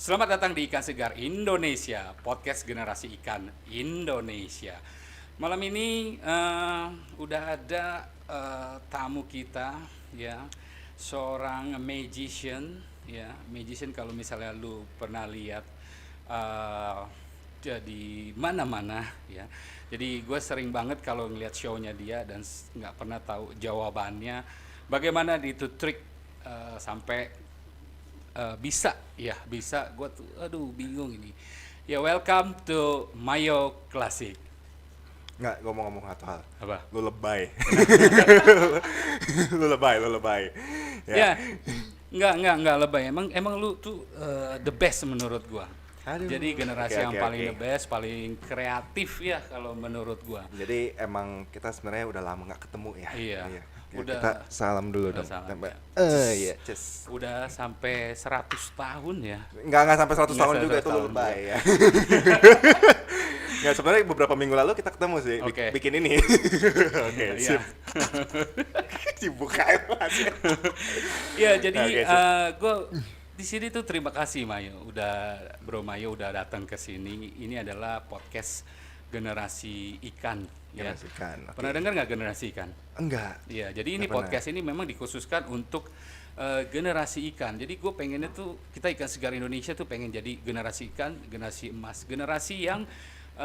Selamat datang di Ikan Segar Indonesia, podcast generasi ikan Indonesia. Malam ini udah ada tamu kita, ya, seorang magician, ya. Magician kalau misalnya lu pernah lihat jadi mana-mana, ya. Jadi gue sering banget kalau ngeliat show-nya dia dan nggak pernah tahu jawabannya. Bagaimana itu trik sampai bisa gue tuh aduh bingung ini ya. Welcome to Mayo Classic. Nggak, gue mau ngomong satu hal. Apa? Lu lebay. Lu lebay. Ya, enggak lebay, emang lu tuh the best menurut gua. Aduh. Jadi generasi yang Oke. paling the best, paling kreatif ya kalau menurut gua. Jadi emang kita sebenarnya udah lama nggak ketemu ya. Iya. Ya, Udah. kita salam dulu Udah dong. salam, Sampai, ya. iya, ces. Udah sampai 100 tahun ya. Nggak sampai 100 Nggak tahun sampai juga, 100 itu lu tahun lebay ya. Nggak, sebenarnya beberapa minggu lalu kita ketemu sih, Oke. bikin ini. Oke, Iya. sip. Sibuk banget. Ya, jadi Oke, sip. gue di sini tuh terima kasih Mayo, Bro Mayo udah datang ke sini. Ini adalah podcast generasi ikan, ya. Generasi ikan, oke. Pernah dengar nggak generasi ikan? Enggak. Iya, jadi ini Nggak pernah. podcast ini memang dikhususkan untuk generasi ikan. Jadi gue pengennya tuh kita Ikan Segar Indonesia tuh pengen jadi generasi ikan, generasi emas, generasi yang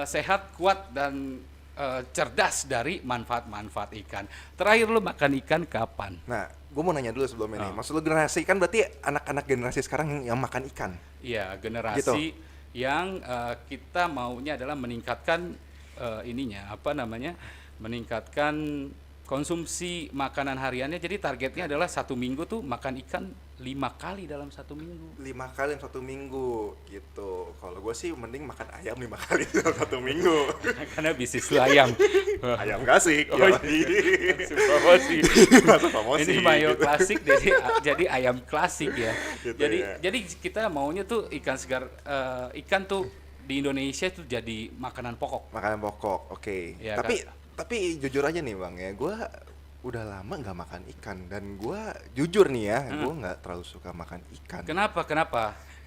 sehat, kuat dan cerdas dari manfaat-manfaat ikan. Terakhir lo makan ikan kapan? Nah, gue mau nanya dulu sebelum ini. Oh. Maksud lu generasi ikan berarti anak-anak generasi sekarang yang makan ikan? Iya, generasi Gitu. yang kita maunya adalah meningkatkan meningkatkan konsumsi makanan hariannya. Jadi targetnya adalah 1 minggu tuh makan ikan 5 kali dalam 1 minggu. 5 kali dalam 1 minggu gitu. Kalau gue sih mending makan ayam 5 kali dalam 1 minggu. Karena bisnis lu ayam. Ayam gasik. Oh, iya. Promosi. Masa promosi. Ini Mayo gitu. klasik jadi ayam klasik ya. Gitu ya. Jadi kita maunya tuh ikan segar, ikan tuh di Indonesia tuh jadi makanan pokok. Makanan pokok, oke. Ya, Tapi jujur aja nih bang ya, gue udah lama nggak makan ikan dan gue jujur nih ya, gue nggak terlalu suka makan ikan. Kenapa?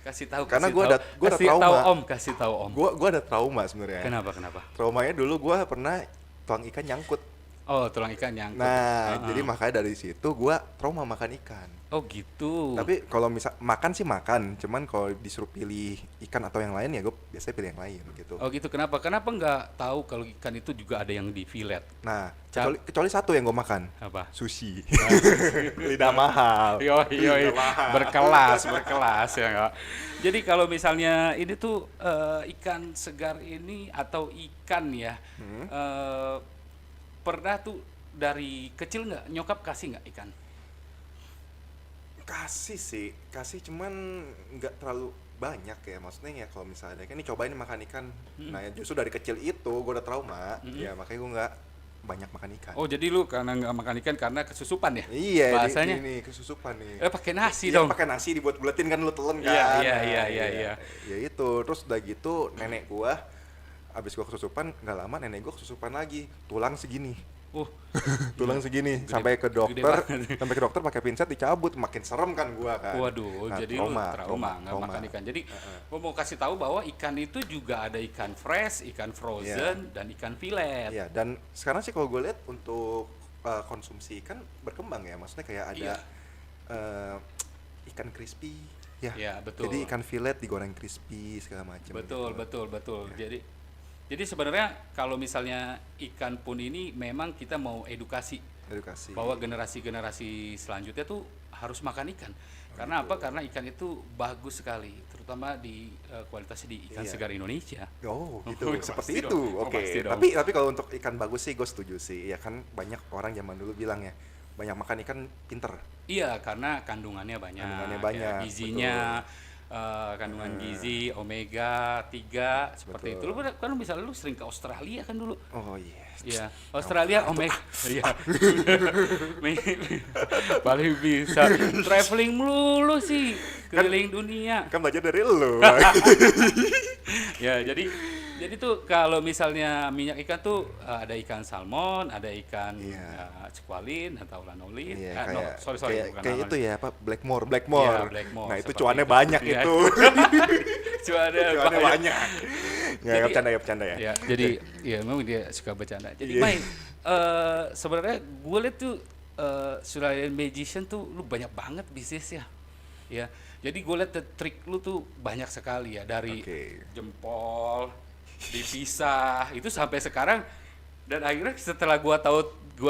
Kasih tahu. Karena kasih gua tahu. ada- gua ada kasih tahu trauma. Om, kasih tahu Om. Gue ada trauma sebenarnya. Kenapa? Traumanya dulu gue pernah tuang ikan nyangkut. Oh, tulang ikan nyangkut. Nah, Uh-uh. jadi makanya dari situ gue trauma makan ikan. Oh gitu. Tapi kalau misal makan sih makan, cuman kalau disuruh pilih ikan atau yang lain ya gue biasanya pilih yang lain gitu. Oh gitu. Kenapa nggak tahu kalau ikan itu juga ada yang di fillet? Nah, Cap- kecuali satu yang gue makan, Apa? sushi. Lidah mahal. Yoi, berkelas ya nggak? Jadi kalau misalnya ini tuh ikan segar ini atau ikan ya, pernah tuh dari kecil nggak nyokap kasih nggak ikan? Kasih cuman nggak terlalu banyak ya, maksudnya ya kalau misalnya kan ini cobain makan ikan. Nah, ya justru dari kecil itu gue udah trauma, ya makanya gue nggak banyak makan ikan. Oh jadi lu karena nggak makan ikan karena kesusupan ya? Iya, Bahasanya? ini kesusupan nih. Pakai nasi Iya, dong. pakai nasi dibuat-buletin kan lu telan kan. Iya, Nah, iya. Ya itu, terus udah gitu nenek gua abis gua kesusupan nggak lama nenek gua kesusupan lagi, tulang segini. Tulang segini sampai ke gede dokter, banget. pakai pinset dicabut, makin serem kan gua kan. Waduh, Nah, jadi lu trauma nggak makan ikan. Jadi gua mau kasih tahu bahwa ikan itu juga ada ikan fresh, ikan frozen, dan ikan fillet. Iya, dan sekarang sih kalau gue lihat untuk konsumsi ikan berkembang ya, maksudnya kayak ada Iya. ikan crispy, ya. Iya, betul. Jadi ikan fillet digoreng crispy segala macam. Betul. Ya. Jadi sebenarnya kalau misalnya ikan pun ini memang kita mau edukasi bahwa generasi-generasi selanjutnya tuh harus makan ikan. Karena apa? Karena ikan itu bagus sekali, terutama di kualitasnya di ikan Iya. segar Indonesia. Oh gitu, Oh, seperti pasti itu. dong. Oh, Oke. pasti dong. Tapi kalau untuk ikan bagus sih gue setuju sih. Ya kan banyak orang zaman dulu bilang ya, banyak makan ikan pinter. Iya, karena kandungannya banyak. Kandungannya ya, banyak, gizinya, kandungan gizi, omega 3 seperti Betul. itu. Lu kan misalnya lu sering ke Australia kan dulu. Oh iya. Iya, Australia omega. Iya. Paling bisa traveling melulu sih keliling dunia. Kan belajar dari lu. Ya, jadi Jadi tuh kalau misalnya minyak ikan tuh ada ikan salmon, ada ikan Iya. squalene atau lanolin. Iya, No, kayak sorry kayak bukan kayak itu lanolin. ya, apa, Blackmore. Iya, Blackmore, Nah, itu seperti cuannya itu. banyak Iya. itu. Cuannya Cuannya banyak. banyak. Nggak Jadi- bercanda ya. Ya, jadi ya memang dia suka bercanda. Jadi Iya. Mai, sebenarnya gue lihat tuh selain magician tuh lu banyak banget bisnisnya. Ya. Jadi gue lihat trik lu tuh banyak sekali ya, dari Oke. jempol dipisah itu sampai sekarang, dan akhirnya setelah gua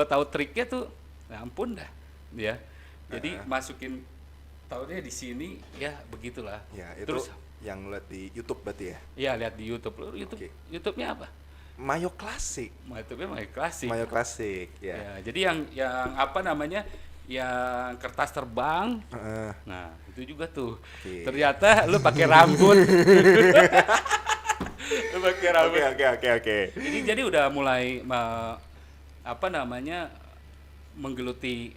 tahu triknya tuh, ya ampun dah, ya. Jadi masukin tahunya di sini, ya begitulah. Ya, itu Terus yang lu lihat di YouTube berarti ya. ya lihat di YouTube. Lu Oke. YouTube-nya apa? Mayo Classic. YouTube-nya Mayo Klasik. Mayo Classic, ya. Ya, jadi yang apa namanya? Yang kertas terbang. Heeh. Nah, itu juga tuh. Oke. Ternyata lu pakai rambut. Lu pakai rambut. Oke. Jadi udah mulai apa namanya, menggeluti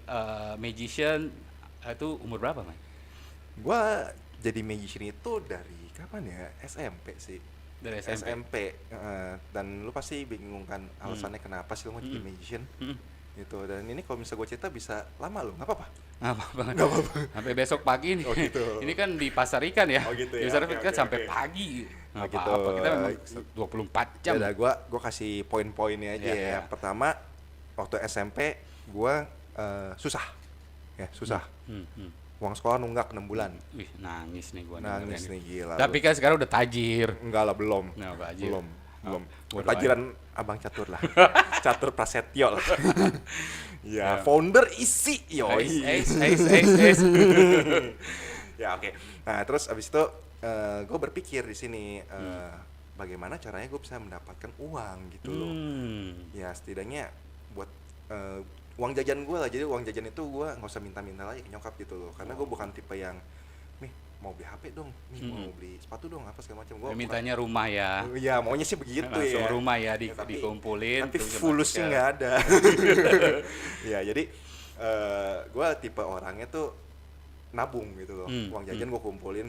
magician itu umur berapa, Mas? Gua jadi magician itu dari kapan ya? SMP sih. Dari SMP. SMP. Dan lu pasti bingung kan alasannya kenapa sih lu mau jadi magician? Gitu. Dan ini kalau misalnya gue cerita bisa lama loh, nggak apa-apa. Nggak apa-apa. Sampai besok pagi nih. Oh, gitu. Ini kan di pasar ikan ya. Oh, gitu Di ya. pasar Oke, ikan oke, sampai oke. pagi. Nggak Oh, gitu. apa-apa. Kita memang 24 jam. Ya udah, gua kasih poin-poinnya aja Iya, ya. iya. Pertama, waktu SMP gua susah. Ya, susah. Hmm. Uang sekolah nunggak 6 bulan. Wih, nangis nih gua Nangis dengerin. nih, gila. Tapi kan sekarang udah tajir. Enggak lah, belum. Nah, tajir. Belum. Gua Tajiran Abang Catur lah. Catur Prasetyo lah. Ya. Ya, founder isi. Yoi. Ais. Ya, oke. Nah, terus abis itu gue berpikir di sini bagaimana caranya gue bisa mendapatkan uang gitu loh. Ya, setidaknya buat uang jajan gue lah. Jadi uang jajan itu gue nggak usah minta-minta lagi ke nyokap gitu loh. Karena gue bukan tipe yang nih mau beli HP dong, nih mau beli sepatu dong, apa segala macam. Gue Mintanya rumah ya. Iya, maunya sih begitu Langsung ya. rumah ya, Ya, tapi- dikumpulin. Tapi terus fulusnya dimasukin. nggak ada. Ya, jadi gue tipe orangnya tuh nabung gitu loh. Uang jajan gue kumpulin,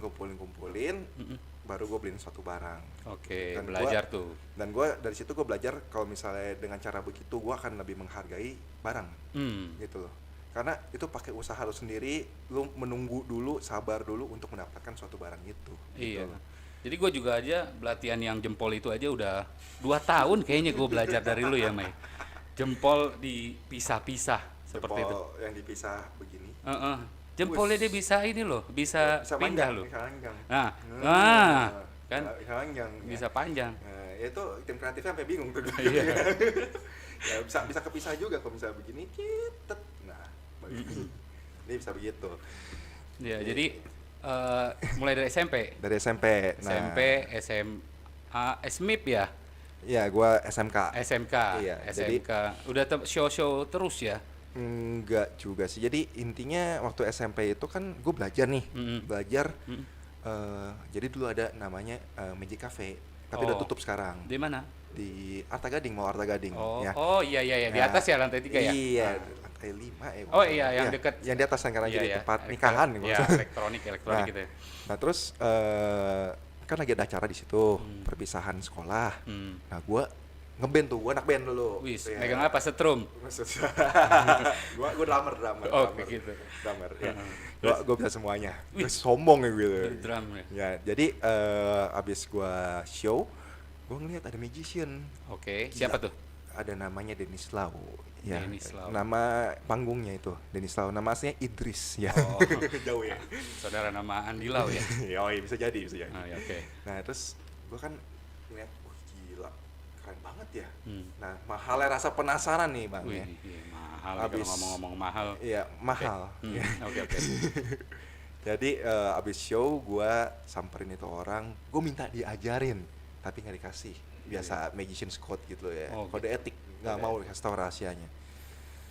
baru gue beliin suatu barang. Oke, Dan belajar tuh. Dan gue dari situ gue belajar kalau misalnya dengan cara begitu gue akan lebih menghargai barang gitu loh. Karena itu pakai usaha lu sendiri, lu menunggu dulu, sabar dulu untuk mendapatkan suatu barang itu. Iya. Gitu loh. Jadi gue juga aja pelatihan yang jempol itu aja udah 2 tahun kayaknya gue belajar dari lu ya, Mai. Jempol dipisah-pisah seperti itu. Jempol yang dipisah begini. Jempolnya dia bisa ini loh, bisa pindah panjang, loh. bisa panjang. Kan Bisa panjang. Ya. bisa panjang. Nah, itu tim kreatifnya sampai bingung tuh. Iya. Ya, bisa kepisah juga kalau misalnya begini, citet. Nah, ini bisa begitu. Ya, jadi mulai dari SMP. Dari SMP. Nah, SMP, SMA, SMIP ya, Iya, gua SMK. SMK, Iya, SMK. Udah show-show terus ya. Enggak juga sih. Jadi intinya waktu SMP itu kan gue belajar nih, belajar. Jadi dulu ada namanya Magic Cafe, tapi udah Oh. tutup sekarang. Di mana? Di Arta Gading, mau Arta Gading. Oh, Ya. oh iya di Nah, atas ya, lantai 3 ya. Iya, lantai 5 ya. Oh kalau iya, salah. yang Iya, dekat. Yang di atas yang karena Iya, jadi iya. tempat nikahan gitu. Ya, elektronik Nah, gitu. Ya. Nah, terus kan lagi ada acara di situ, perpisahan sekolah. Nah, gua ngeband tuh, gua anak band dulu. Wis, Gitu ya. megang apa, setrum? gua drummer. Oh, gitu. Drummer, ya. Terus? Gua bisa semuanya. Wih. Terus sombong ya gitu. Drum ya. Ya, jadi abis gua show, gua ngeliat ada magician. Oke, siapa tuh? Ada namanya Denis Lau. Ya, Denis Lau. nama panggungnya itu Denis Lau. Nama aslinya Idris ya. Oh. Jauh ya. Saudara nama Andi Lau ya. Oh, iya, bisa jadi. Oh, ya, oke. Nah, terus gua kan ngeliat, wah gila, keren banget ya. Hmm. Nah, mahalnya rasa penasaran nih bang Wih, ya. iya, mahal nih kalau Abis- ngomong-ngomong mahal. Iya, mahal. Hmm, Ya. Oke. Jadi abis show gua samperin itu orang, gua minta diajarin, tapi nggak dikasih. Biasa magician's code gitu ya, Oh, kode etik, nggak Kode mau dikasih tahu rahasianya.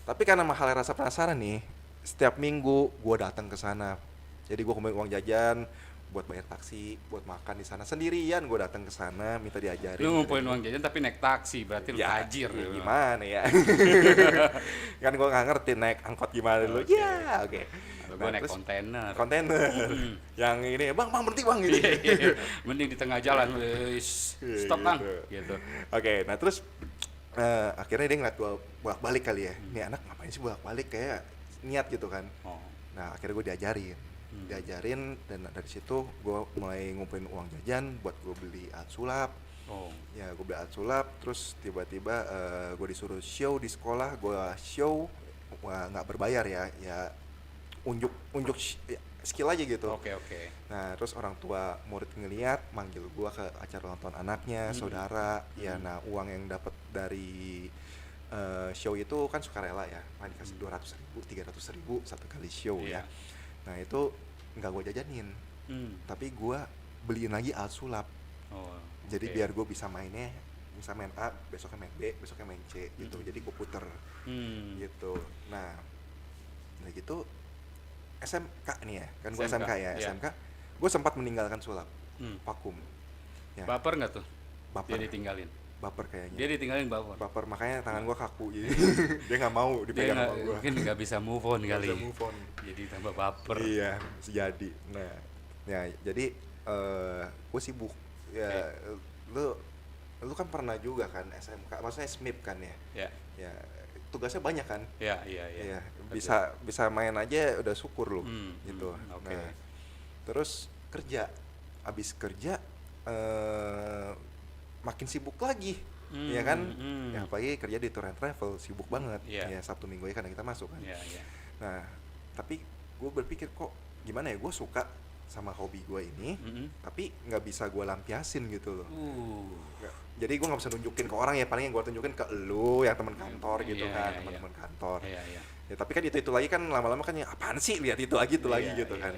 Tapi karena mahalnya rasa penasaran nih, setiap minggu gua datang ke sana. Jadi gua kumpulin uang jajan buat bayar taksi, buat makan di sana sendirian. Gua datang ke sana minta diajarin. Lu ngumpulin uang jajan tapi naik taksi, berarti lu Ya, tajir. ya lu. gimana ya? Kan gua nggak ngerti naik angkot gimana dulu. Oke. Ya, oke. Gue naik kontainer. Yang ini, bang berhenti bang gitu. Iya. Mending di tengah jalan, stop bang. Gitu. Oke, nah terus akhirnya dia ngeliat gue bolak-balik kali ya. Ini anak ngapain sih bolak-balik, kayak niat gitu kan. Oh. Nah akhirnya gue diajarin dan dari situ gue mulai ngumpulin uang jajan buat gue beli alat sulap. Oh. Ya gue beli alat sulap, terus tiba-tiba gue disuruh show di sekolah. Gue show nggak berbayar ya unjuk skill aja gitu. Oke. Nah terus orang tua murid ngeliat, manggil gue ke acara ulang tahun anaknya, saudara. Ya nah uang yang dapat dari show itu kan sukarela ya, dikasih 200.000, 300.000 satu kali show ya. Nah itu nggak gue jajanin, tapi gue beliin lagi alat sulap. Jadi biar gue bisa mainnya, bisa main A, besoknya main B, besoknya main C gitu. Jadi gue puter gitu. Nah gitu SMK nih ya, kan gue SMK ya. SMK gue sempat meninggalkan sulap, vakum ya. Baper nggak tuh? Baper. Dia ditinggalin? Baper kayaknya. Dia ditinggalin baper, makanya tangan gue kaku jadi dia nggak mau dipegang sama gue. Mungkin nggak bisa move on kali. Jadi tambah baper. Iya, jadi. Nah ya jadi gue sibuk ya. Lu kan pernah juga kan SMK, maksudnya SMIP kan ya. Ya tugasnya banyak kan. Iya. Bisa main aja udah syukur lu gitu. Okay. Nah terus abis kerja makin sibuk lagi, ya kan? Ya apalagi kerja di tour and travel, sibuk banget. Ya Sabtu Minggu ya kadang kita masuk kan. Nah tapi gue berpikir kok gimana ya, gue suka sama hobi gue ini, tapi nggak bisa gue lampiasin gitu loh. Jadi gue nggak bisa nunjukin ke orang ya, paling yang gue tunjukin ke lu yang teman kantor gitu kan, teman-teman kantor. Ya tapi kan itu lagi kan lama-lama kan ya apaan sih, lihat itu lagi gitu kan.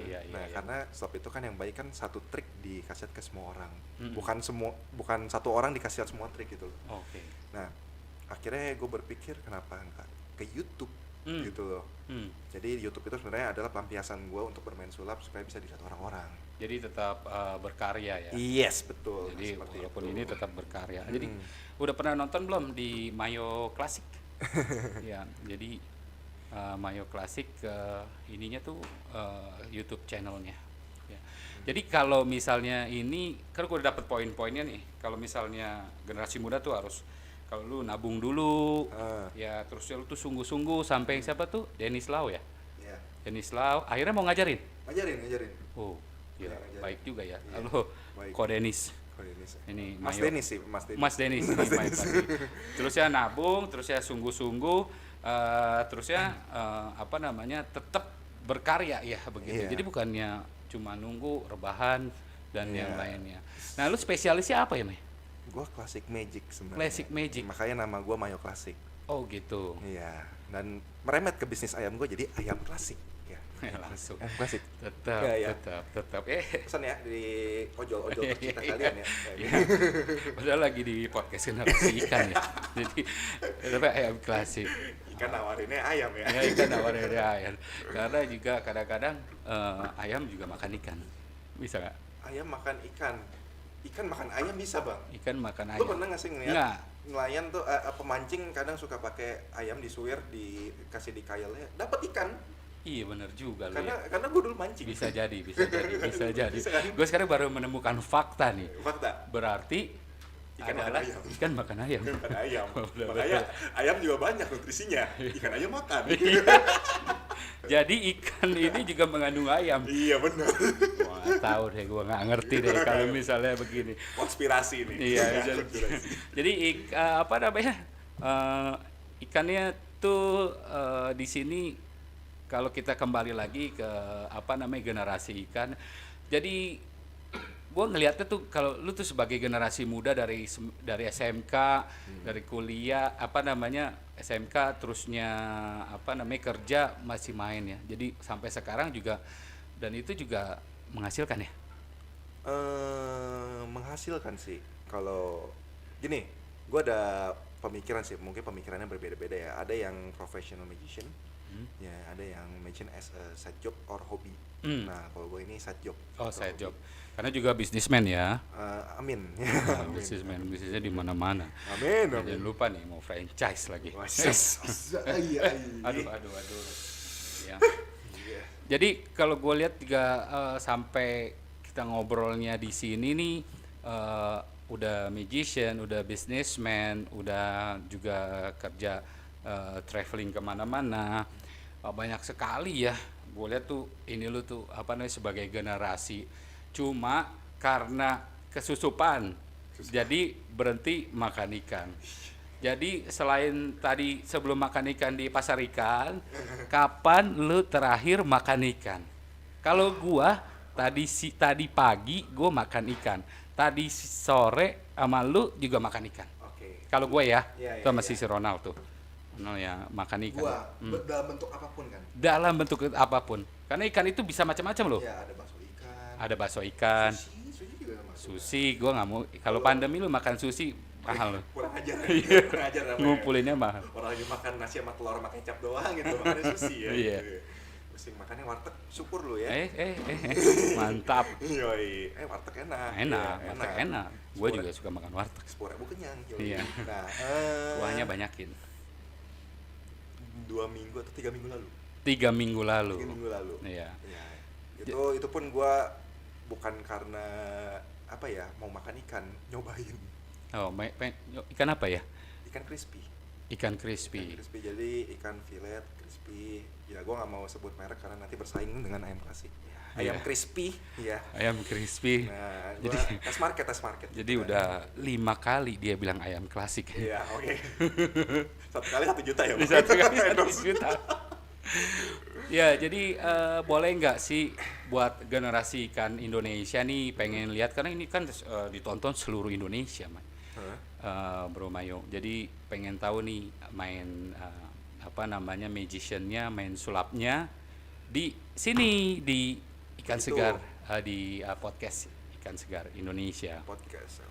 Karena stop itu kan yang baik kan satu trik dikasih ke semua orang, bukan satu orang dikasih semua trik gitu loh. Nah akhirnya gue berpikir kenapa enggak ke YouTube gitu loh. Jadi YouTube itu sebenarnya adalah pelampiasan gue untuk bermain sulap supaya bisa dilihat orang-orang. Jadi tetap berkarya ya. Yes, betul. Jadi walaupun ini tetap berkarya. Jadi udah pernah nonton belum di Mayo Classic? Ya, jadi Mayo Classic ininya tuh YouTube channelnya. Ya. Jadi kalau misalnya ini kan gue udah dapet poin-poinnya nih. Kalau misalnya generasi muda tuh harus, kalau lu nabung dulu, ya terus lu tuh sungguh-sungguh sampai yang siapa tuh Dennis Lau ya. Dennis Lau akhirnya mau ngajarin. Oh, ya baik juga ya. Halo, Ko Dennis. Ini Mas Dennis sih, Mas Dennis ini main tadi. Terus ya nabung, terus ya sungguh-sungguh, terus ya tetap berkarya ya begitu. Jadi bukannya cuma nunggu rebahan dan yang lainnya. Nah, lu spesialisnya apa ya, May? Gua Classic Magic sebenarnya. Classic Magic. Makanya nama gua Mayo Classic. Oh gitu. Iya. Dan meremet ke bisnis ayam gua jadi ayam klasik. Ya langsung. Klasik. Tetap. Pesan ya di ojol kita kalian ya. Padahal lagi di podcast generasi ikan ya. Jadi tapi ayam klasik. Ikan nawarinnya ayam ya. Ya ikan nawarinnya ayam. Karena juga kadang-kadang ayam juga makan ikan. Bisa nggak? Ayam makan ikan. Ikan makan ayam bisa bang. Ikan makan ayam. Lu pernah nggak sih ngeliat nelayan tuh pemancing kadang suka pakai ayam disuir dikasih di kailnya dapat ikan. Iya benar juga loh. Karena gue dulu mancing. Bisa jadi. Gue sekarang baru menemukan fakta nih. Berarti ikan makan ayam. Makanya ayam juga banyak nutrisinya. Ikan ayam makan. Jadi ikan ini juga mengandung ayam. Iya benar. Wah, tahu deh, gue nggak ngerti deh kalau misalnya begini. Konspirasi nih. Iya. Jadi ikannya tuh di sini kalau kita kembali lagi ke generasi ikan. Jadi gue ngelihatnya tuh kalau lu tuh sebagai generasi muda dari SMK, dari kuliah SMK terusnya kerja masih main ya. Jadi sampai sekarang juga, dan itu juga menghasilkan ya. Menghasilkan sih. Kalau gini, gue ada pemikiran sih, mungkin pemikirannya berbeda-beda ya. Ada yang professional magician, ya ada yang magician as a side job or hobby. Nah kalau gue ini side job. Oh side job. Karena juga bisnismen ya. Amin. Bisnismen, bisnisnya di mana-mana. Amin. Jangan lupa nih mau franchise lagi. Iya. Aduh. Ya. Iya. Jadi kalau gue lihat juga sampai kita ngobrolnya di sini nih, udah magician, udah businessman, udah juga kerja traveling kemana-mana, banyak sekali ya. Gue lihat tuh ini lu tuh apa namanya sebagai generasi, cuma karena kesusupan, jadi berhenti makan ikan. Jadi selain tadi sebelum makan ikan di pasar ikan, kapan lu terakhir makan ikan? Kalau gua tadi pagi gua makan ikan. Tadi sore sama lu juga makan ikan. Oke. Kalau gue ya, Iya, itu iya, masih iya. si Ronald tuh. Ronald yang makan ikan. Gua dalam bentuk apapun kan. Dalam bentuk apapun. Karena ikan itu bisa macam-macam loh. Ya ada bakso ikan. Ada bakso ikan, Sushi juga masuk. sushi. Gue nggak mau. Kalau pandemi lu makan sushi mahal loh. Kurang ajar. Iya. Kurang ajar namanya. Ngumpulinnya mahal. Orang lagi makan nasi sama telur sama kecap doang gitu, makannya sushi ya. Iya. Gitu. Pusing makannya warteg, syukur lu ya. Mantap. Yoi, warteg enak. Enak, Iya, warteg enak. Gue juga suka makan warteg. 10.000 kenyang. Yoi. Iya. Nah, Kuahnya banyakin. 2 minggu atau 3 minggu lalu. 3 minggu lalu. 3 minggu lalu. Iya. Iya. Itu pun gua bukan karena apa ya, mau makan ikan, nyobain Oh, ikan apa ya? ikan crispy. Ikan crispy. Ikan crispy, jadi ikan filet crispy. Ya gua nggak mau sebut merek karena nanti bersaing dengan ayam klasik. Ayam Iya. crispy, ya. Ayam crispy. Nah, gua Jadi- tes market. Jadi udah 5 kali dia bilang ayam klasik. Iya, oke. Satu kali 1 juta ya. Di Bang? satu kali 1 juta. Ya, jadi boleh nggak sih buat generasi ikan Indonesia nih pengen lihat, karena ini kan ditonton seluruh Indonesia, Bro Mayo. Jadi pengen tahu nih main apa namanya magiciannya, main sulapnya di sini di Ikan Itu. Segar, di podcast Ikan Segar Indonesia. Podcast.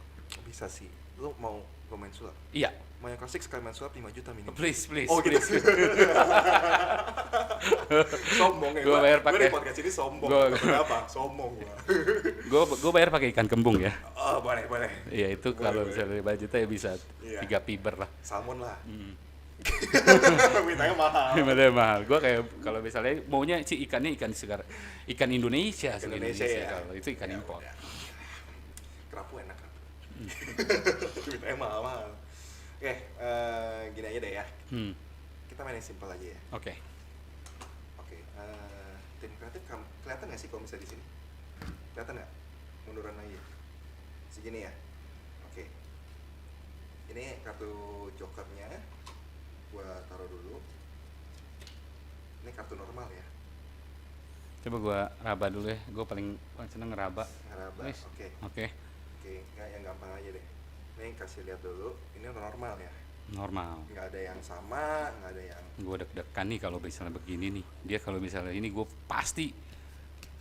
Bisa sih. Lu mau main sulap? Iya, Main klasik sekali main sulap 5 juta minimal. please. Oh gitu. Sombong ya. Gua bayar Gua pakai- di podcast ini sombong. gua- Kenapa? Sombong gua. Gue bayar pakai ikan kembung ya. Oh, boleh. Iya, itu Boleh, kalau boleh. misalnya 5 juta ya bisa Iya. 3 piber lah. Salmon lah. Hmm. Mintanya mahal. Gimana mahal? Gue kayak kalau misalnya maunya sih ikannya ikan segar, ikan Indonesia, Ikan asli Indonesia ya. Kalau itu ikan Ya impor. udah. Kerapu enak kan. Mintanya mahal. Oke, gini aja deh ya. Kita main yang simple aja ya. Oke. Oke, tim kreatif kelihatan nggak sih kalau misalnya di sini? Kelihatan nggak? Munduran lagi. Segini ya. Oke. Ini kartu jokernya. Gua taruh dulu. Ini kartu normal ya. Coba gue raba dulu ya. Gue paling seneng ngeraba. Ngeraba. Wis. Oke. Oke. Nggak yang gampang aja deh. Ini kasih lihat dulu. Ini normal ya. Normal. Nggak ada yang sama, nggak ada yang Gue deg-degan nih kalau misalnya begini nih. Dia kalau misalnya ini gue pasti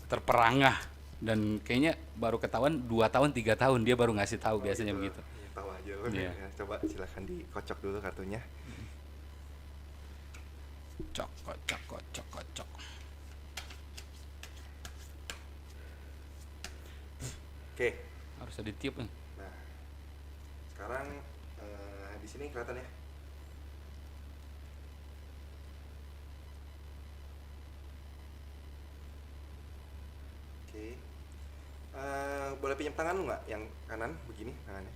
terperangah, dan kayaknya baru ketahuan 2 tahun 3 tahun dia baru ngasih tahu biasanya gitu. begitu. Ya, tahu aja lo. Iya. Ya, coba silakan dikocok dulu kartunya. Cok. Oke. Harus ada tiup nih. Nah, sekarang di sini kelihatan ya. Oke. Boleh pinjam tangan lu nggak? Yang kanan begini tangannya.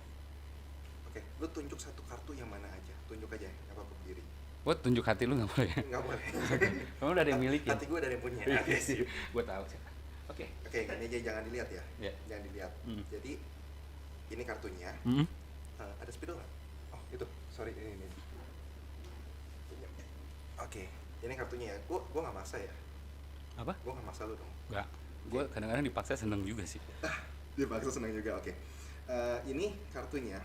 Oke, lu tunjuk satu kartu yang mana aja. Tunjuk aja, nggak apa-apa berdiri. Buat tunjuk hati lu nggak boleh. Nggak boleh. Kamu udah ada yang milikin. Hati gue ada yang punya. Oke, sip. Gue tahu siapa. Oke. Oke, ini aja jangan dilihat ya. Iya. Jangan dilihat. Jadi ini kartunya. Hmm. Ada spidol nggak? Oh itu, sorry ini. Oke, ini kartunya ya. Gua nggak maksa ya. Apa? Gua nggak maksa lu dong. Enggak. Gue kadang-kadang dipaksa seneng juga sih. Dipaksa senang juga. Oke. Ini kartunya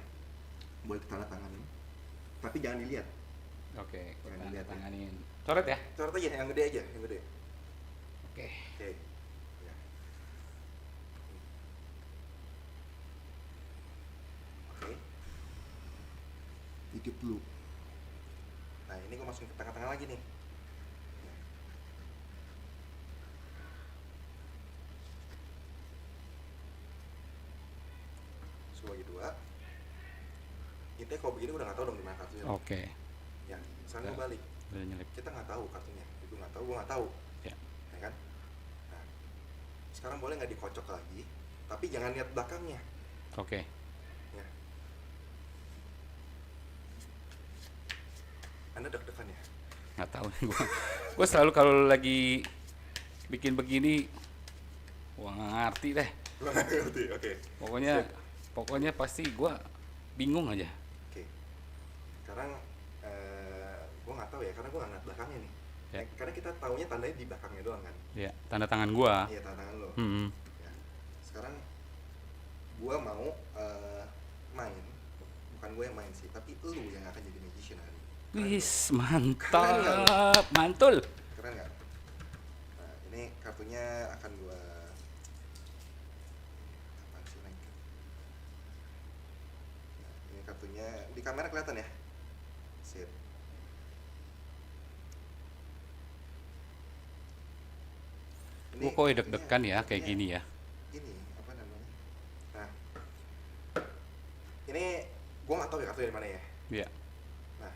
boleh ditandatanganin, tapi jangan dilihat. Oke. Jangan Kita dilihat ya. tanganin. Coret ya. Coret aja, yang gede aja, yang gede. Oke. Oke. Ya. Oke. Titip dulu. Nah ini gua masukin ke tengah-tengah lagi nih. Bagi 2. Intinya kalau begini udah nggak tahu dong gimana kartunya. Oke. Ya, misalnya gua balik, Udah nyelip. kita nggak tahu kartunya. Itu nggak tahu, gua nggak tahu. Ya. Nah ya kan? Nah, sekarang boleh nggak dikocok lagi, tapi jangan lihat belakangnya. Oke. Ya. Anda deg-degan ya? Nggak tahu nih gue selalu kalau lagi bikin begini gua nggak ngerti deh. Gua nggak ngerti, oke. Pokoknya pasti gue bingung aja. Oke. Sekarang gue nggak tahu ya, karena gue nggak ngeliat belakangnya nih. Ya. Karena kita taunya tandanya di belakangnya doang kan. Ya, tanda tangan gue. Iya, tanda tangan lo. Hmm. Ya. Sekarang gue mau main, bukan gue yang main sih, tapi lu yang akan jadi magician hari ini. Wis, Keren mantap, mantul. Keren nggak? Nah, ini kartunya akan gue apa sih lagi? Nah, ini kartunya di kamera kelihatan ya? Sip. Gue kok deg-degan ya kayak gini ya. Ini apa namanya? Nah, ini gue nggak tahu ya kartu dari mana ya. Iya. Nah,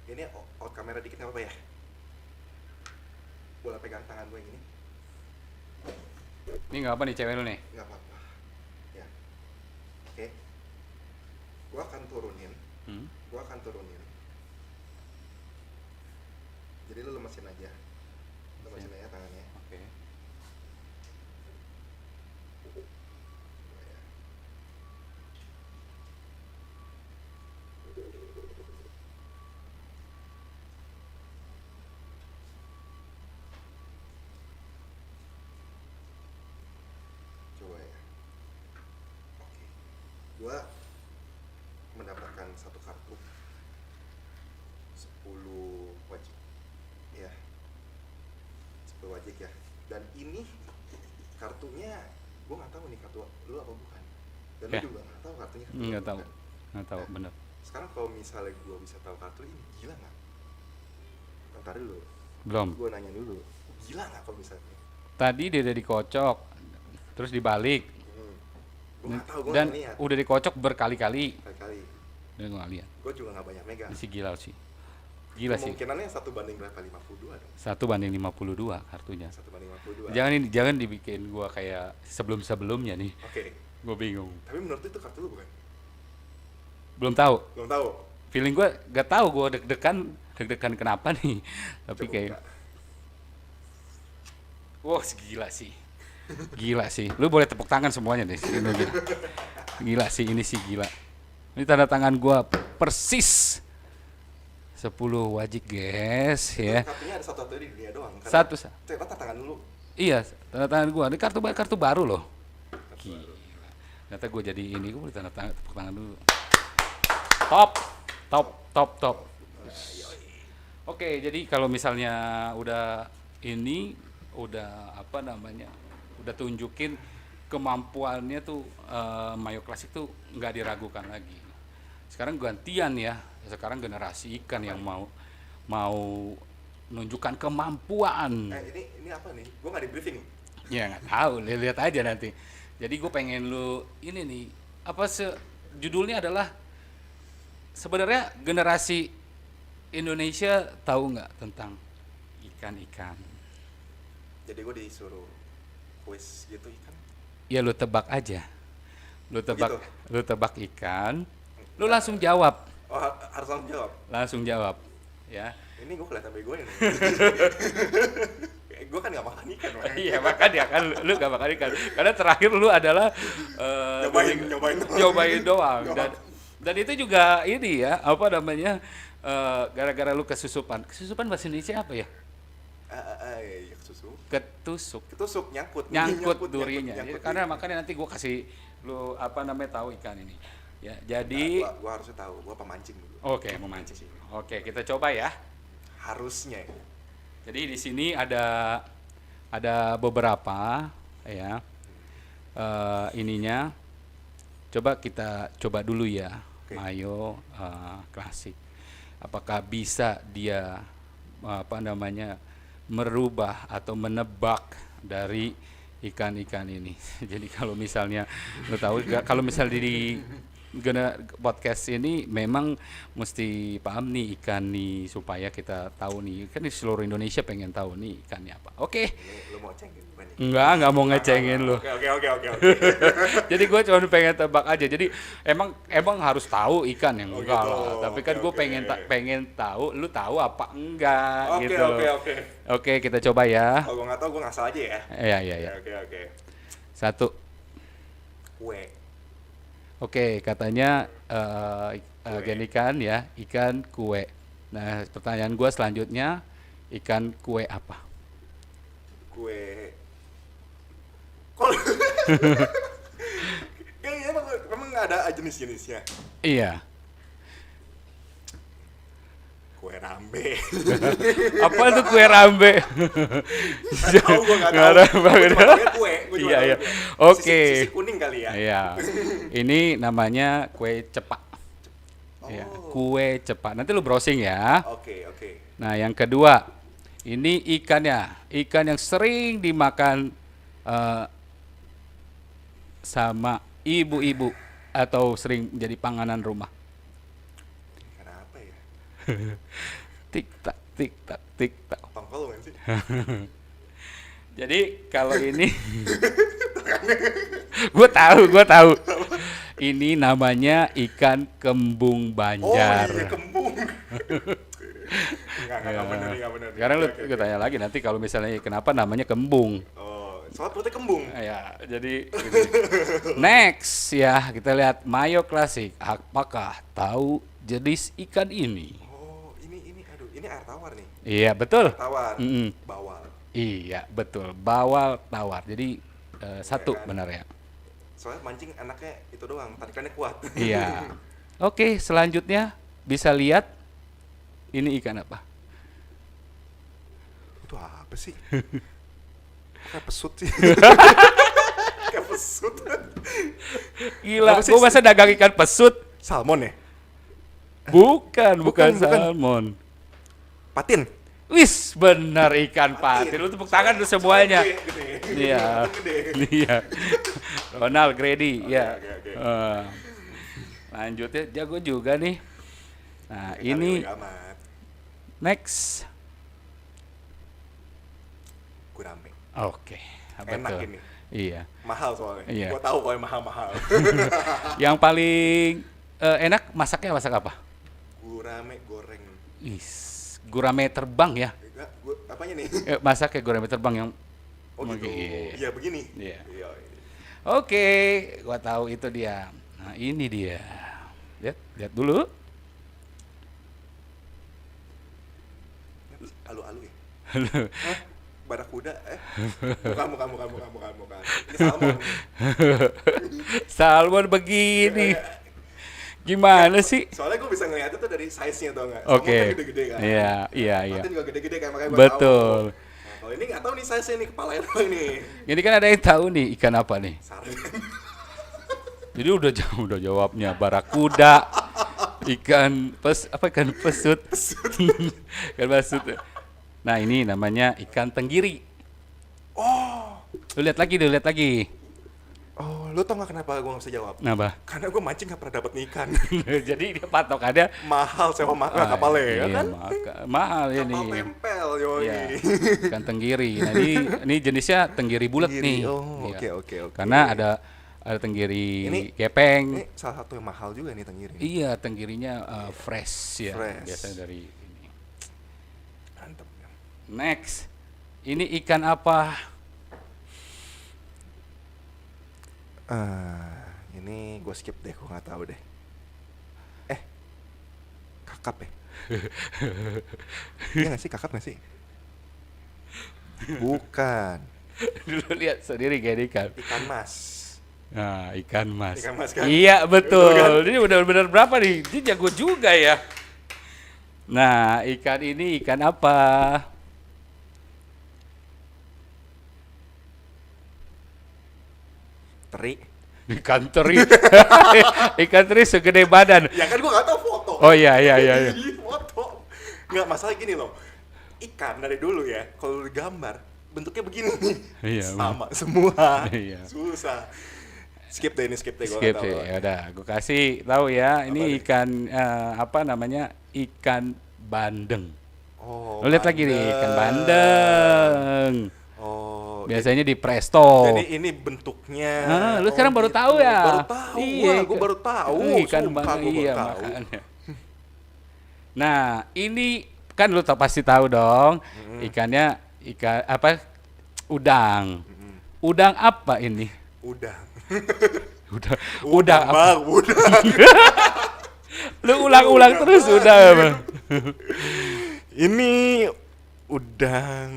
ini out kamera dikit nggak apa-apa ya? Boleh pegang tangan gue gini? Ini nggak apa nih cewek lu nih? Nggak apa-apa. Ya. Oke. Gue akan turunin. Hmm? Gue akan turunin. Jadi lu lemesin aja. Lemesin aja tangannya. Oke. Coba ya. Oke. Gua mendapatkan satu kartu 10 wajib. Ya. 10 wajib ya. Dan ini kartunya gua nggak tahu nih kartu lu apa bukan. Dan Ya. lu juga nggak tahu kartunya kartu Nggak apa tahu. bukan. Nggak tahu, Nah. bener. Sekarang kalau misalnya gua bisa tahu kartu ini, gila nggak? Ntar dulu. Belum. Gua nanya dulu. Gila nggak kalau misalnya? Tadi dia udah dikocok, terus dibalik, Gue nggak tahu, gue dan nggak lihat. udah dikocok berkali-kali. Kali-kali. Dan gue nggak lihat. Gue juga nggak banyak megang. Ini sih gila sih. Gila sih. Kemungkinannya 1 banding berapa? 52 dong. 1/52 kartunya. 1 banding 52. Jangan dibikin gua kayak sebelum-sebelumnya nih. Oke. Gue bingung. Tapi menurut lu itu kartu lu bukan? Belum tahu. Belum tahu. Feeling gue gak tahu, gue deg-degan kenapa nih. Tapi Coba kayak buka. wah, gila sih. Gila sih. Lu boleh tepuk tangan semuanya deh. Ini gila. Gila sih, ini sih gila. Ini tanda tangan gua persis 10 wajib, guys, ya. Kartunya ada satu-satu di dunia doang. Karena Satu. Ternyata tangan dulu. Iya, tanda tangan gua. Ini kartu baru loh. Gila. Ternyata gua jadi ini, gua boleh tepuk tangan dulu. Top. Oke, jadi kalau misalnya udah ini, udah apa namanya, udah tunjukin kemampuannya tuh, Mayo Classic tuh nggak diragukan lagi. Sekarang gantian ya, sekarang generasi ikan yang mau menunjukkan kemampuan. Ini apa nih? Gue nggak di briefing. Ya nggak tahu, lihat aja nanti. Jadi gue pengen lu ini nih, apa judulnya adalah sebenarnya generasi Indonesia tahu nggak tentang ikan-ikan? Jadi gue disuruh kuis gitu kan? Ya lu tebak aja, Begitu? lu tebak ikan, lu langsung jawab, Oh, harus langsung jawab. ya. Ini gue kelihatan bego nih. Gue kan nggak makan ikan, Bang. Iya makanya kan lu gak makan ikan, karena terakhir lu adalah nyobain doang, dan itu juga ini ya, apa namanya, gara-gara lu kesusupan bahasa Indonesia apa ya? Ya, Ketusuk, nyangkut durinya. Jadi, karena makanya nanti gua kasih lu apa namanya tahu ikan ini. Ya, jadi gua harusnya tahu, gua pemancing dulu. oke, memancing. Oke, kita coba ya. Harusnya. Jadi di sini ada beberapa ya, ininya. Coba kita coba dulu ya. Oke. Mayo Classic. Apakah bisa dia apa namanya merubah atau menebak dari ikan-ikan ini? Jadi kalau misalnya lo tahu, kalau misalnya podcast ini memang mesti paham nih ikan nih supaya kita tahu nih kan di seluruh Indonesia pengen tahu nih ikannya apa. Oke. Ini lu mau cengin gue nih? Nggak mau ngecengin lu. Oke. Jadi gue cuma pengen tebak aja. Jadi emang harus tahu ikan yang enggak gitu. lah. Tapi kan gue Oke. pengen tahu lu tahu apa enggak gitu. Oke. Oke, kita coba ya. Kalau gue nggak tahu gue ngasal aja ya. Iya. Oke. 1. Kue. Oke, katanya Kue. gen ikan ya, ikan kue. Nah, pertanyaan gue selanjutnya, ikan kue apa? Kue. Kok? Kayaknya emang nggak ada jenis-jenisnya. Iya. Kue rambe. Apa tuh kue rambe? Tahu gue nggak tahu. ada Gua cuma taunya kue. Iya. Kue. Oke. Sisi kuning kali ya. Iya. Ini namanya kue cepak. Iya, kue cepak. Nanti lu browsing ya. Oke. Nah, yang kedua, ini ikannya, ikan yang sering dimakan sama ibu-ibu atau sering jadi panganan rumah. Kenapa ya? Tik tak, tik tak, tik tak. Tongkol kan sih? Jadi kalau ini, gue tahu. Ini namanya ikan kembung Banjar. Oh iya, kembung. Enggak bener. Sekarang lu Oke. gue tanya lagi nanti kalau misalnya kenapa namanya kembung. Oh, soalnya perutnya kembung. Ya, jadi gini. Next ya, kita lihat Mayo Klasik. Apakah tahu jenis ikan ini? Oh, ini air tawar nih. Iya, betul. Tawar. Mm-mm. Bawal. Iya, betul. Bawal tawar. Jadi satu kan? benar ya. Soalnya mancing anaknya itu doang, tarikannya kuat. Iya. Oke, selanjutnya bisa lihat ini ikan apa? Itu apa sih? Kayak pesut sih. Kayak pesut. Gila, Apa sih? gue masa dagang ikan pesut? Salmon ya? Bukan Bukan. salmon. Patin. Wis, benar ikan patin. Lu tepuk tangan tuh semuanya. Gede. Iya. Gede. Iya. Ronald Grady, ya. Oke. Lanjutnya jago juga nih. Nah, ini Kali amat. next. Gurame. Oke, Enak betul. ini. Iya. Mahal soalnya. Iya. Gua tahu kalau mahal-mahal. Yang paling enak masaknya masak apa? Gurame goreng. Gurame terbang ya. Enggak, apanya nih? Masaknya gurame terbang yang Oh gitu. Iya. Iya begini. Iya. Iya. Oke, gua tahu itu dia. Nah, ini dia. Lihat dulu. Alu-alu ya. Hah? Barakuda bukan. Ini salmon. Salmon begini. Gimana sih? Soalnya gue bisa ngeliatnya tuh dari size-nya tau nggak? Oke. Salmon kan gede-gede kan. Iya. Patin juga gede-gede kan makanya gue Betul. tahu. Nah, kalau ini nggak tahu nih size-nya nih kepalanya doang nih. Ini kan ada yang tahu nih ikan apa nih. Sarden. Jadi udah jawabnya barakuda, ikan pesut. Ikan pesut. Nah, ini namanya ikan tenggiri. Oh, Lu lihat lagi. lu tau nggak kenapa gue nggak bisa jawab? Nah, Karena gue mancing nggak pernah dapet nih ikan. jadi dia patokannya Mahal sewa makan kapalnya ya iya, kan? mahal ini. Kapal tempel yoi. Iya, ikan tenggiri. Nah, ini jenisnya tenggiri bulat Tenggiri, nih. oh, Iya. oke. Karena ada tenggiri Ini- gepeng. Ini salah satu yang mahal juga nih tenggiri. Iya, tenggirinya fresh ya. Fresh. Biasanya dari ini. Mantep. Next. Ini ikan apa? Ini gue skip deh, gue nggak tahu deh. Kakap ya? Iya nggak sih, kakap nggak sih? Bukan. Dulu lihat sendiri kayak ikan. Ikan mas. Nah, ikan mas. Ikan mas kan? Iya, betul. Betul kan? Ini benar-benar berapa nih? Dia jago juga ya. Nah, ikan ini ikan apa? Teri. Ikan teri. Ikan teri segede badan. Ya kan gue nggak tahu foto. Oh iya. Foto. Nggak, masalah gini loh. Ikan dari dulu ya, kalau digambar bentuknya begini. Iya, Sama semua. Iya. Susah. Skip deh, ini skip deh, gue Skip nggak tahu. sih. Ya udah, gue kasih tahu ya. Ini nih? ikan apa namanya? Ikan bandeng. Oh, Lo lihat lagi nih, ikan bandeng. bandeng. Oh, Biasanya di presto. jadi ini bentuknya. Lu sekarang baru gitu. tahu ya? Baru tahu, Iya, gue baru tahu. ikan Sumpah, bandeng, gue baru iya tahu. makanya. Nah, ini kan lu pasti tahu dong, ikannya ikan apa? Udang. Udang apa ini? Udang. Udang apa? Bang, udang. Lu ulang-ulang terus udah apa? Ini udang.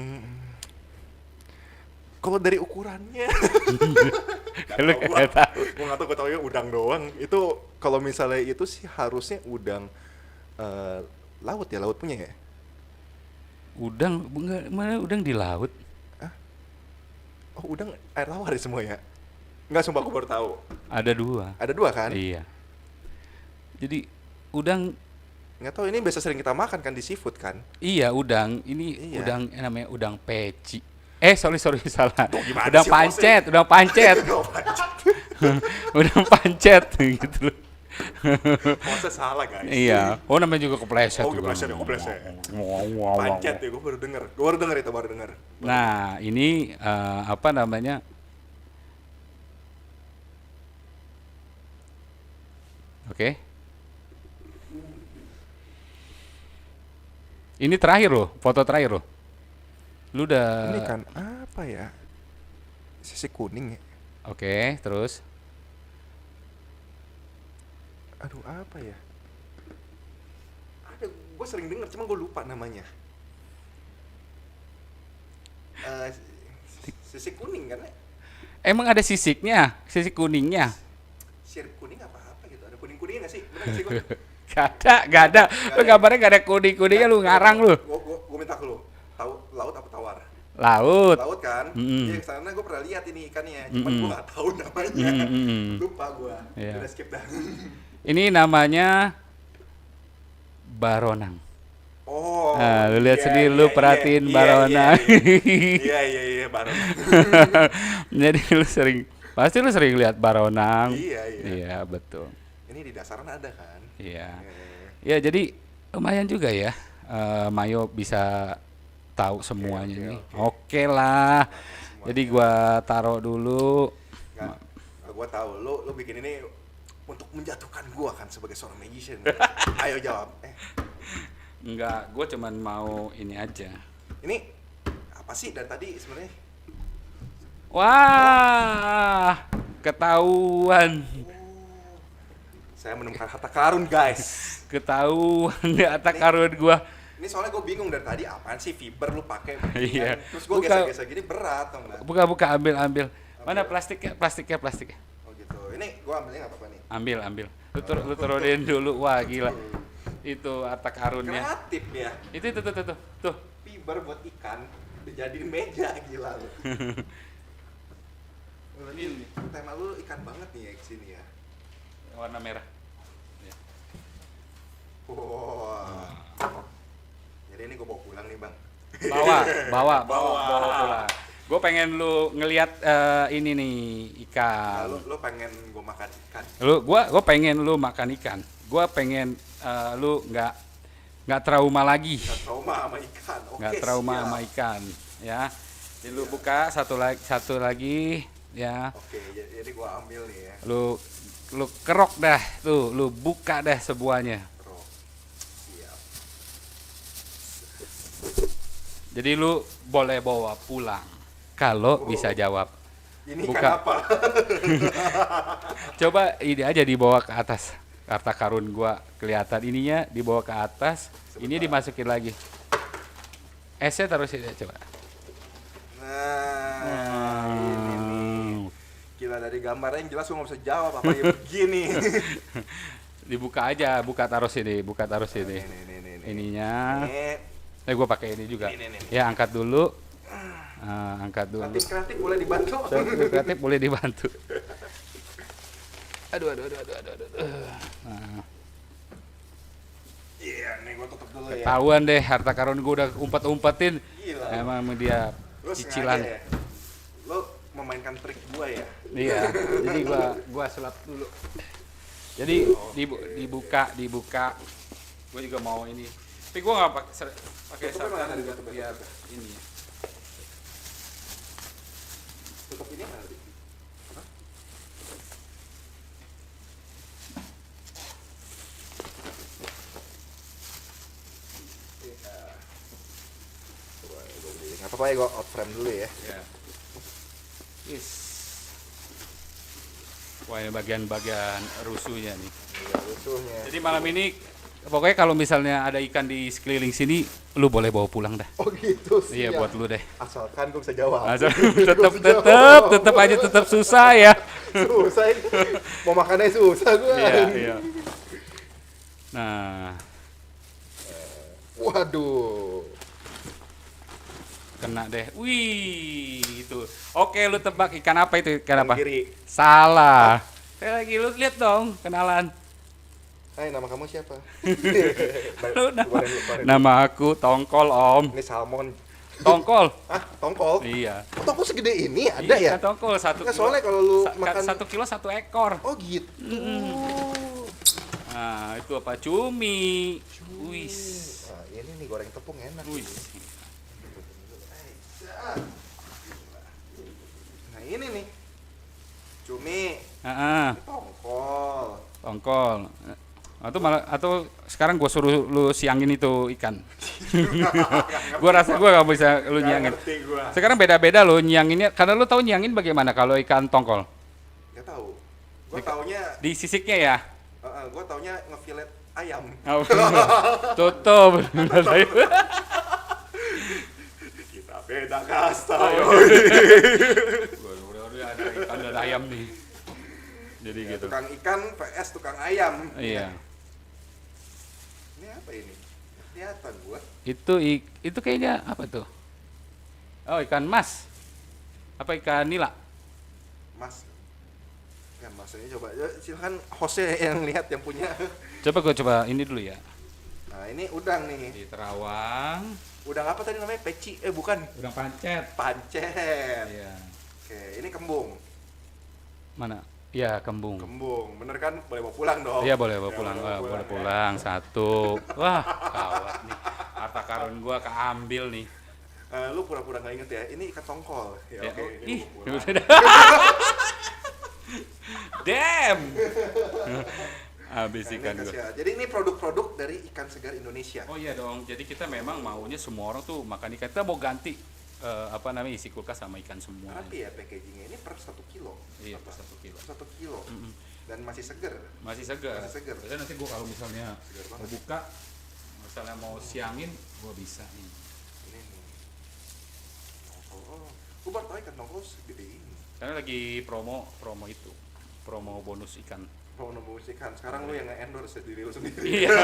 Kalau dari ukurannya, Lu kayak tahu. gue nggak tahu, gue taunya udang doang. Itu kalau misalnya itu sih harusnya udang laut ya, laut punya ya. Udang mana udang di laut? Oh, udang air tawar ya semua ya? Nggak, sumpah gue baru tahu. Ada dua. Ada dua kan? Iya. Jadi udang, Nggak tahu, ini biasa sering kita makan kan di seafood kan? iya udang. Ini Iya. udang namanya udang peci. Sorry salah. gimana Udang sih, pancet, udang pancet. Udang pancet gitu loh. Maksudnya salah guys. Iya. Oh namanya juga kepleset Oh, juga. kepleset. Wow. Pancet ya, gue baru denger itu, baru denger. Nah, ini apa namanya? Oke. Ini terakhir loh, foto terakhir loh. Lu udah. Ini kan apa ya? Sisi kuning ya? Oke, terus. Aduh, apa ya? Ada, gue sering denger, cuma gue lupa namanya. Sisi kuning kan ya? Emang ada sisiknya, sisik kuningnya? Sirip kuning apa gitu? Ada kuning-kuningnya nggak sih? Bener nggak sih gue? Gak ada. Lu gambarnya gak ada kuning-kuningnya, lu ngarang lu. Gue minta ke lu, tahu laut apa tawar? Laut. Laut kan? Mm-mm. Iya, kesana gue pernah lihat ini ikannya, cuman gue nggak tahu namanya. Lupa gue. Iya. Udah skip dah. Ini namanya baronang. Oh. Nah, lu lihat iya, sendiri, iya, lu iya, perhatiin iya, baronang. Iya, baronang. Jadi pasti lu sering lihat baronang. Iya. Iya, betul. Ini di dasaran ada kan? Iya. Iya. Ya, jadi lumayan juga ya. Mayo bisa tahu semuanya nih. Oke lah. Jadi gua taruh dulu. Nggak, gue tahu lu bikin ini untuk menjatuhkan gua kan sebagai seorang magician. Ayo jawab. Enggak, gua cuman mau ini aja. Ini apa sih dari tadi sebenarnya? Wah, ketahuan. Saya menemukan harta karun, guys. Ketahuan di harta karun gua. Ini soalnya gue bingung dari tadi, apaan sih fiber lu pakai? Iya. Terus gue gesek-gesek gini berat tau nggak? Buka, ambil. Mana plastiknya? Oh gitu. Ini gue ambilnya nggak apa-apa nih. Ambil. Lu turunin dulu. Wah, gila. Itu harta karunnya. Kreatif ya. Itu tuh. Fiber buat ikan dijadiin meja, gila lu. Ini tema lu ikan banget nih ya kesini ya. Warna merah. Wah. Jadi ini gue bawa pulang nih bang. Bawa pulang. Gue pengen lu ngelihat ini nih ikan. Nah, lu pengen gue makan ikan? Gue pengen lu makan ikan. Gue pengen lu nggak trauma lagi. Nggak trauma sama ikan. Oke, Nggak trauma siap. sama ikan, ya. Jadi lu buka satu lagi, ya. Oke, jadi gue ambil nih ya. Lu kerok dah tuh, lu buka dah semuanya. Bro, siap. Jadi lu boleh bawa pulang kalau bisa jawab. Ini Buka. ikan apa? Coba ini aja dibawa ke atas. Harta karun gua kelihatan ininya dibawa ke atas. Ini dimasukin lagi. Esnya taruh sini coba. Nah, ini nih. Gila, dari gambarnya yang jelas gue nggak bisa jawab apa ya begini. Dibuka aja, taruh sini. Ini. Ininya. Ini. Gue pakai ini juga. Ini. Ya, angkat dulu. Angkat dulu. Kreatif boleh dibantu. Kreatif boleh dibantu. Aduh. Nah, Iya, nih gue tutup dulu ya. ketahuan deh harta karun gue udah umpetin. Gila. Emang dia Lu cicilan. sengaja ya? Lu memainkan trik gua ya. Iya, jadi gua sulap dulu. Jadi dibuka. Gua juga mau ini. Tapi gua nggak pakai Tutupnya sarden mana? buat biar ini. Tutup ini mana tadi? Apa? Iya. Coba gua beli. Nggak apa-apa ya, gua out frame dulu ya. Ya. Yes. Wah, ini bagian-bagian rusuhnya nih. Iya, utuhnya. Jadi malam ini pokoknya kalau misalnya ada ikan di sekeliling sini, lu boleh bawa pulang dah. Oh gitu sih. Iya, buat lu deh. Asalkan gua bisa jawab. tetap susah ya. Susah ini. Mau makannya susah gua. Iya. Nah, Waduh. kena deh. Wih, itu. Oke, lu tebak ikan apa itu? Ikan apa? Kiri. Salah. Lagi lu lihat dong, kenalan. Hai, nama kamu siapa? Lu nama aku Tongkol, Om. Ini salmon. Tongkol. Ah, tongkol? Iya. Oh, tongkol segede ini ada ya? Iya, tongkol 1 Nggak, kilo. soalnya kalau lu makan 1 kilo 1 ekor. Oh gitu. Nah, itu apa? Cumi. Wis. Nah, ini nih goreng tepung enak. Wis. Nah, ini nih. Cumi, Heeh, tongkol. tongkol. Atau sekarang gua suruh lu siangin itu ikan. Gua rasa gua gak bisa lu nyiangin. Ngerti gua. Sekarang beda-beda lo nyianginnya, karena lu tahu nyiangin bagaimana kalau ikan tongkol? Gak tahu. Gua taunya, Di sisiknya ya. gua taunya ngefilet ayam. Oh, tutup. Kita beda kasta. Ada ikan dan ayam nih. Jadi Ya, gitu. tukang ikan PS tukang ayam. Iya. Ini apa ini? Kelihatan gua. Itu kayaknya apa tuh? Oh, ikan mas. Apa ikan nila? Mas. Kan mas ini coba. Silakan hostnya yang lihat yang punya. Coba ini dulu ya. Nah, ini udang nih. Di terawang. Udang apa tadi namanya? Peci? Bukan. Udang pancet. Pancet. Iya. Oke, ini kembung. Mana? Iya, kembung. Kembung. Bener kan? Boleh bawa pulang dong. Iya, boleh bawa Ya, pulang. boleh Wah, bawa boleh pulang, pulang satu. Wah, gawat nih. Harta karun gua keambil nih. ya. Lu pura-pura nggak inget ya? Ini ikan tongkol. Ya, Ya, oke. Ini ih, bawa pulang. udah dah. Damn. Habis Nah, ikan ini gua. kasih ya. Jadi ini produk-produk dari ikan segar Indonesia. Oh iya dong. Jadi kita memang maunya semua orang tuh makan ikan. Kita mau ganti isi kulkas sama ikan semua. Tapi ya packagingnya ini per 1 kilo. Iya, Apa? per 1 kilo. 1 kilo. Mm-mm. Dan masih seger. Masih segar. Masih segar. Biasanya nanti gua kalau misalnya Segar mau banget. buka, misalnya mau siangin, gua bisa nih. Ini nih. Oh, gua baru tahu ikan tongkol segede ini. Karena lagi promo itu, promo bonus ikan. Mau nemu ikan. Sekarang lu yang nge-endorse diri lu sendiri. Iya.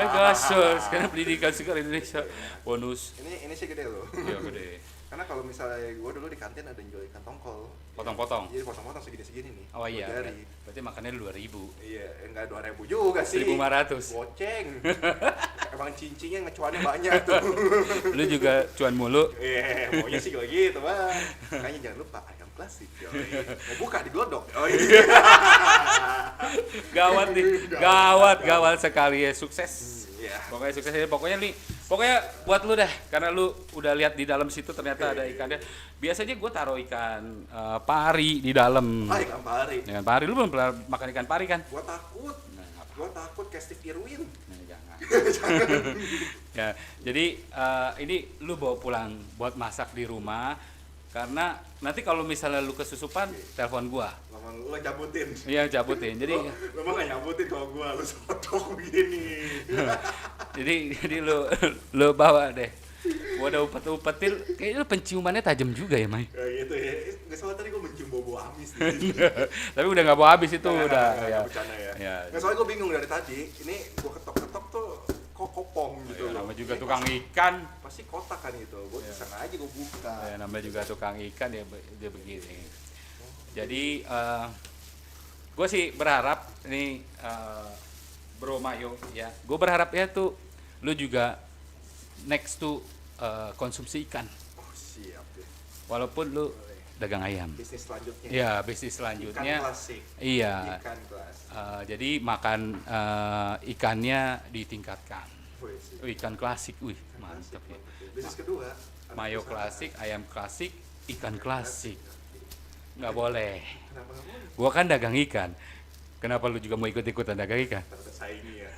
Gasos, karena pendidikan segar Indonesia bonus. Ini sih gede loh. Iya gede. Karena kalau misalnya gua dulu di kantin ada yang jual ikan tongkol. Potong-potong. Jadi potong-potong segini-segini nih. Oh iya. Dari. Berarti makannya 2.000. Iya, enggak 2.000 juga sih. 1.500. Goceng. Emang cincingnya ngecuannya banyak tuh. Lu juga cuan mulu. Iya, maunya sih kayak gitu, Bang. Makanya jangan lupa ayam klasik. Yoi. Mau buka di glodok. Oh iya. Gawat nih. Gawat sekali ya, sukses. Iya. Pokoknya sukses ya. Pokoknya buat lu dah, karena lu udah lihat di dalam situ ternyata ada ikannya. Biasanya gue taruh ikan pari di dalam. Ah, ikan pari. Ikan pari, lu belum pernah makan ikan pari kan? Gua takut. Nah, apa? Gua takut kayak Steve Irwin. Nah, jangan. Ya, jadi ini lu bawa pulang buat masak di rumah, karena nanti kalau misalnya lu kesusupan, telepon gua. Lama lu cabutin. Iya, cabutin. Jadi Lu mah gak nyabutin kalau gua, lu sodok begini. jadi lu bawa deh. Gua udah upet-upetin, kayaknya lu penciumannya tajam juga ya, Mai. Ya gitu ya. Nggak salah tadi gua mencium bau amis nih. Tapi udah nggak bawa habis itu udah. Ya, bercanda ya. Ya. Nggak, soalnya gua bingung dari tadi. Ini gua ketok-ketok tuh kok kopong gitu Ya, loh. namanya juga Ini tukang ikan. pasti kotak kan itu. Gua Ya. iseng aja gua buka. Ya, namanya juga tukang ikan ya dia begini. Jadi gue sih berharap ini Bro Mayo ya. Gue berharap ya tuh lu juga next to konsumsi ikan. Oh, siap deh. Walaupun lu dagang ayam. Bisnis selanjutnya. Ya, bisnis selanjutnya. Ikan klasik. Iya. Ikan klasik. Jadi makan ikannya ditingkatkan. Wih, sih. Ikan klasik, wih Ikan mantap klasik, ya. mantap ya. Bisnis kedua. ada Mayo perusahaan. klasik, ayam klasik, ikan klasik. Nggak boleh. Kenapa nggak boleh? Gua kan dagang ikan. Kenapa lu juga mau ikut-ikutan dagang ikan? Takut tersaingi ya.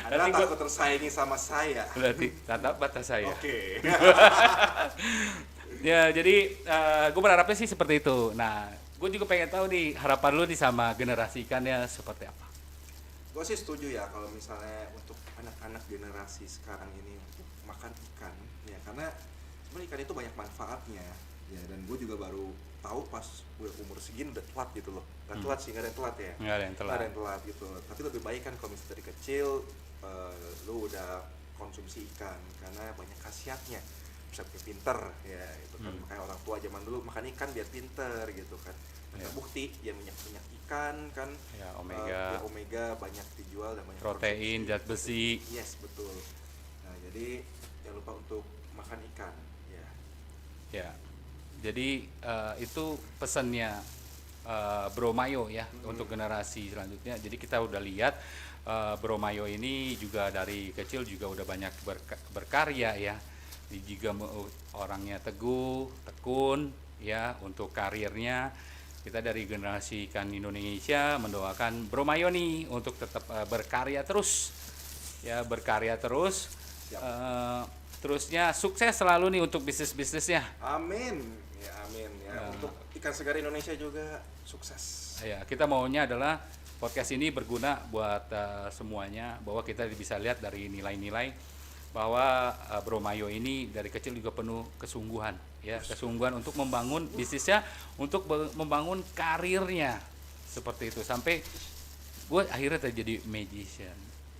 Anda Nanti gua- takut tersaingi sama saya. Berarti tatap batas saya. Oke. Ya, jadi gue berharapnya sih seperti itu. Nah, gue juga pengen tahu nih harapan lu nih sama generasi ikannya seperti apa. Gue sih setuju ya kalau misalnya untuk anak-anak generasi sekarang ini untuk makan ikan ya, karena sebenarnya ikan itu banyak manfaatnya ya, dan gue juga baru tahu pas gue umur segini udah telat gitu loh. Gak telat sih, gak ada yang telat ya. Nggak ada yang telat. Nggak ada yang telat gitu. Tapi lebih baik kan kalau misalnya dari kecil lu udah konsumsi ikan karena banyak khasiatnya, bisa bikin pinter ya itu kan. Makanya orang tua zaman dulu makan ikan biar pinter gitu kan. Ya. Terbukti ya minyak ikan kan, Ya, ya, omega banyak dijual dan banyak protein, konsumsi. zat besi. Yes, betul. Nah, jadi jangan lupa untuk makan ikan ya. Ya. Jadi itu pesannya Bro Mayo ya untuk generasi selanjutnya. Jadi kita udah lihat Bro Mayo ini juga dari kecil juga udah banyak berkarya ya. Dia juga orangnya teguh, tekun ya untuk karirnya. Kita dari generasi ikan Indonesia mendoakan Bro Mayo nih untuk tetap berkarya terus. Ya, berkarya terus. Terusnya sukses selalu nih untuk bisnis-bisnisnya. Amin. Ya, amin ya. Untuk ikan segar Indonesia juga sukses. Ya, kita maunya adalah podcast ini berguna buat semuanya, bahwa kita bisa lihat dari nilai-nilai bahwa Bro Mayo ini dari kecil juga penuh kesungguhan, ya, kesungguhan untuk membangun bisnisnya, untuk membangun karirnya seperti itu sampai gue akhirnya terjadi magician.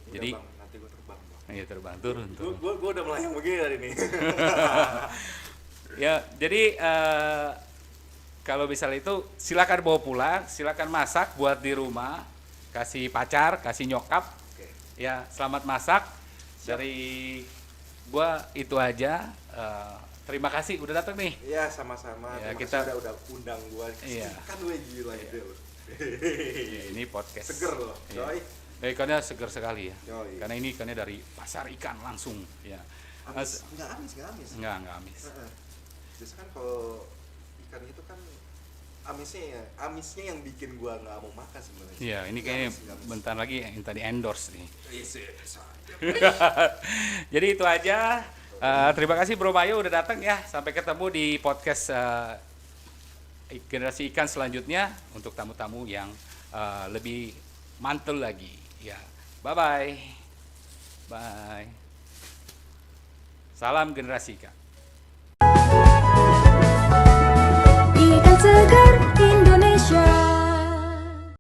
Udah, Jadi, Bang, nanti gue terbang, Bang. ya terbang turun. Gue udah melayang begini hari ini. Ya, jadi kalau misalnya itu silakan bawa pulang, silakan masak buat di rumah, kasih pacar, kasih nyokap. Oke. Ya, selamat masak. Dari gua itu aja. Terima kasih udah datang nih. Iya, sama-sama. Ya, Terima kita- kasih udah undang gue. Iya. Kan gue gila itu. Ya, ini podcast. Seger loh, Iya. coy. Ikannya seger sekali ya. Yoi. Karena ini ikannya dari pasar ikan langsung ya. Amis, nggak amis. Enggak amis. Heeh. Biasanya kan kalau ikan itu kan amisnya yang bikin gua nggak mau makan sebenarnya. Iya, ini Nggak kayaknya amis, nggak amis. bentar lagi yang tadi endorse nih. Yes, yes. Jadi itu aja. Terima kasih Bro Mayo udah datang ya. Sampai ketemu di podcast generasi ikan selanjutnya untuk tamu-tamu yang lebih mantul lagi. Ya, bye bye. Bye. Salam generasi ikan.